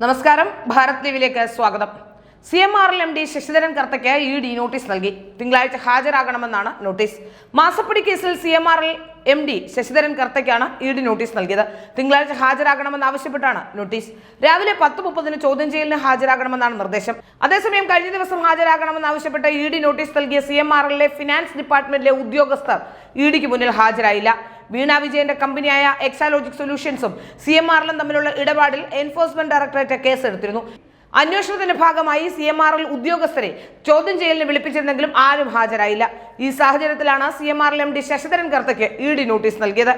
നമസ്കാരം, ഭാരത് ലീവിലേക്ക് സ്വാഗതം. CMRL MD Sasidharan കർത്തയ്ക്ക് ED നോട്ടീസ് നൽകി. തിങ്കളാഴ്ച ഹാജരാകണമെന്നാണ് നോട്ടീസ്. മാസപ്പടി കേസിൽ CMRL MD ശശിധരൻ കർത്തയ്ക്കാണ് ED നോട്ടീസ് നൽകിയത്. തിങ്കളാഴ്ച ഹാജരാകണമെന്ന് ആവശ്യപ്പെട്ടാണ് നോട്ടീസ്. രാവിലെ 10:30 ചോദ്യം ചെയ്യലിന് ഹാജരാകണമെന്നാണ് നിർദ്ദേശം. അതേസമയം കഴിഞ്ഞ ദിവസം ഹാജരാകണമെന്ന് ആവശ്യപ്പെട്ട ED നോട്ടീസ് നൽകിയ CMRL ഫിനാൻസ് ഡിപ്പാർട്ട്മെന്റിലെ ഉദ്യോഗസ്ഥർ EDക്ക് മുന്നിൽ ഹാജരായില്ല. വീണ വിജയന്റെ കമ്പനിയായ എക്സാലോജിക് സൊല്യൂഷൻസും CMRLും തമ്മിലുള്ള ഇടപാടിൽ എൻഫോഴ്സ്മെന്റ് ഡയറക്ടറേറ്റ് കേസെടുത്തിരുന്നു. അന്വേഷണത്തിന്റെ ഭാഗമായി CMRL ഉദ്യോഗസ്ഥരെ ചോദ്യം ചെയ്യലിന് വിളിപ്പിച്ചിരുന്നെങ്കിലും ആരും ഹാജരായില്ല. ഈ സാഹചര്യത്തിലാണ് CMRL MD ശശിധരൻ കർത്തയ്ക്ക് ED നോട്ടീസ് നൽകിയത്.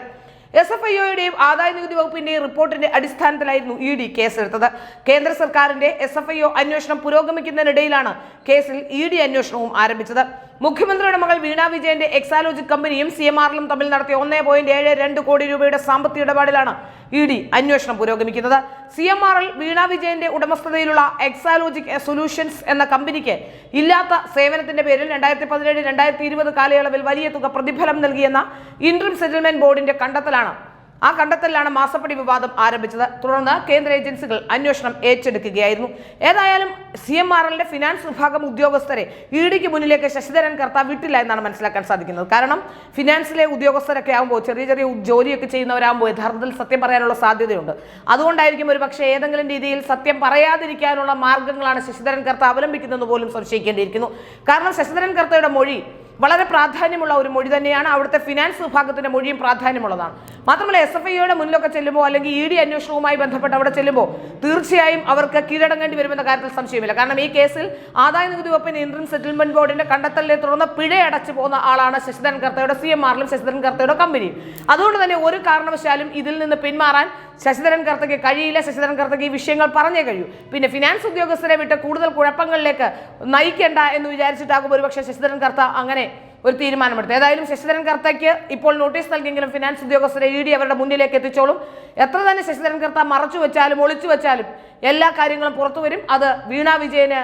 SFIOയുടെയും ആദായനികുതി വകുപ്പിന്റെയും റിപ്പോർട്ടിന്റെ അടിസ്ഥാനത്തിലായിരുന്നു ED കേസെടുത്തത്. കേന്ദ്ര സർക്കാരിന്റെ SFIO അന്വേഷണം പുരോഗമിക്കുന്നതിനിടയിലാണ് കേസിൽ ED അന്വേഷണവും ആരംഭിച്ചത്. മുഖ്യമന്ത്രിയുടെ മകൾ വീണ വിജയന്റെ എക്സാലോജിക് കമ്പനിയും CMRLും തമ്മിൽ നടത്തിയ 1.72 കോടി രൂപയുടെ സാമ്പത്തിക ഇടപാടിലാണ് ED അന്വേഷണം പുരോഗമിക്കുന്നത്. CMRL വീണ വിജയന്റെ ഉടമസ്ഥതയിലുള്ള എക്സാലോജിക് സൊല്യൂഷൻസ് എന്ന കമ്പനിക്ക് ഇല്ലാത്ത സേവനത്തിന്റെ പേരിൽ 2017-2020 കാലയളവിൽ വലിയ തുക പ്രതിഫലം നൽകിയെന്ന ഇന്ററിം സെറ്റിൽമെന്റ് ബോർഡിന്റെ കണ്ടെത്തലിലാണ് മാസപ്പടി വിവാദം ആരംഭിച്ചത്. തുടർന്ന് കേന്ദ്ര ഏജൻസികൾ അന്വേഷണം ഏറ്റെടുക്കുകയായിരുന്നു. ഏതായാലും CMRLന്റെ ഫിനാൻസ് വിഭാഗം ഉദ്യോഗസ്ഥരെ EDക്ക് മുന്നിലേക്ക് ശശിധരൻ കർത്ത വിട്ടില്ല എന്നാണ് മനസ്സിലാക്കാൻ സാധിക്കുന്നത്. കാരണം ഫിനാൻസിലെ ഉദ്യോഗസ്ഥരൊക്കെ ആകുമ്പോൾ ചെറിയ ജോലിയൊക്കെ ചെയ്യുന്നവരാകുമ്പോൾ യഥാർത്ഥത്തിൽ സത്യം പറയാനുള്ള സാധ്യതയുണ്ട്. അതുകൊണ്ടായിരിക്കും ഒരു പക്ഷേ ഏതെങ്കിലും രീതിയിൽ സത്യം പറയാതിരിക്കാനുള്ള മാർഗങ്ങളാണ് ശശിധരൻ കർത്ത അവലംബിക്കുന്നതെന്ന് പോലും സംശയിക്കേണ്ടിയിരിക്കുന്നു. കാരണം ശശിധരൻ കർത്തയുടെ മൊഴി വളരെ പ്രാധാന്യമുള്ള ഒരു മൊഴി തന്നെയാണ്. അവിടുത്തെ ഫിനാൻസ് വിഭാഗത്തിന്റെ മൊഴിയും പ്രാധാന്യമുള്ളതാണ്. മാത്രമല്ല SFIOയുടെ മുന്നിലൊക്കെ ചെല്ലുമ്പോൾ അല്ലെങ്കിൽ ED അന്വേഷണവുമായി ബന്ധപ്പെട്ട് അവിടെ ചെല്ലുമ്പോൾ തീർച്ചയായും അവർക്ക് കീഴടങ്ങേണ്ടി വരുമെന്ന കാര്യത്തിൽ സംശയമില്ല. കാരണം ഈ കേസിൽ ആദായനികുതി വകുപ്പിന്റെ ഇന്ററിം സെറ്റിൽമെന്റ് ബോർഡിന്റെ കണ്ടെത്തലിനെ തുടർന്ന് പിഴ അടച്ചു പോകുന്ന ആളാണ് ശശിധരൻ കർത്തയുടെ CMRLും ശശിധരൻ കർത്തയുടെ കമ്പനിയും. അതുകൊണ്ട് തന്നെ ഒരു കാരണവശാലും ഇതിൽ നിന്ന് പിന്മാറാൻ ശശിധരൻ കർത്തയ്ക്ക് കഴിയില്ല. ശശിധരൻ കർത്തയ്ക്ക് ഈ വിഷയങ്ങൾ പറഞ്ഞേ കഴിയൂ. പിന്നെ ഫിനാൻസ് ഉദ്യോഗസ്ഥരെ വിട്ട് കൂടുതൽ കുഴപ്പങ്ങളിലേക്ക് നയിക്കേണ്ട എന്ന് വിചാരിച്ചിട്ടാകും ഒരുപക്ഷെ ശശിധരൻ കർത്ത അങ്ങനെ ഒരു തീരുമാനമെടുത്തു. ഏതായാലും ശശിധരൻ കർത്തയ്ക്ക് ഇപ്പോൾ നോട്ടീസ് നൽകിയെങ്കിലും ഫിനാൻസ് ഉദ്യോഗസ്ഥരെ ED അവരുടെ മുന്നിലേക്ക് എത്തിച്ചോളും. എത്ര തന്നെ ശശിധരൻ കർത്ത മറച്ചു വെച്ചാലും ഒളിച്ചു വെച്ചാലും എല്ലാ കാര്യങ്ങളും പുറത്തു വരും. അത് വീണ വിജയന്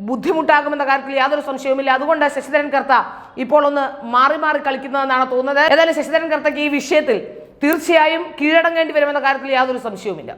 ബുദ്ധിമുട്ടാകുമെന്ന കാര്യത്തിൽ യാതൊരു സംശയവുമില്ല. അതുകൊണ്ട് ശശിധരൻ കർത്ത ഇപ്പോൾ ഒന്ന് മാറി കളിക്കുന്നതെന്നാണ് തോന്നുന്നത്. ഏതായാലും ശശിധരൻ കർത്തയ്ക്ക് ഈ വിഷയത്തിൽ തീർച്ചയായും കീഴടങ്ങേണ്ടി വരുമെന്ന കാര്യത്തിൽ യാതൊരു സംശയവുമില്ല.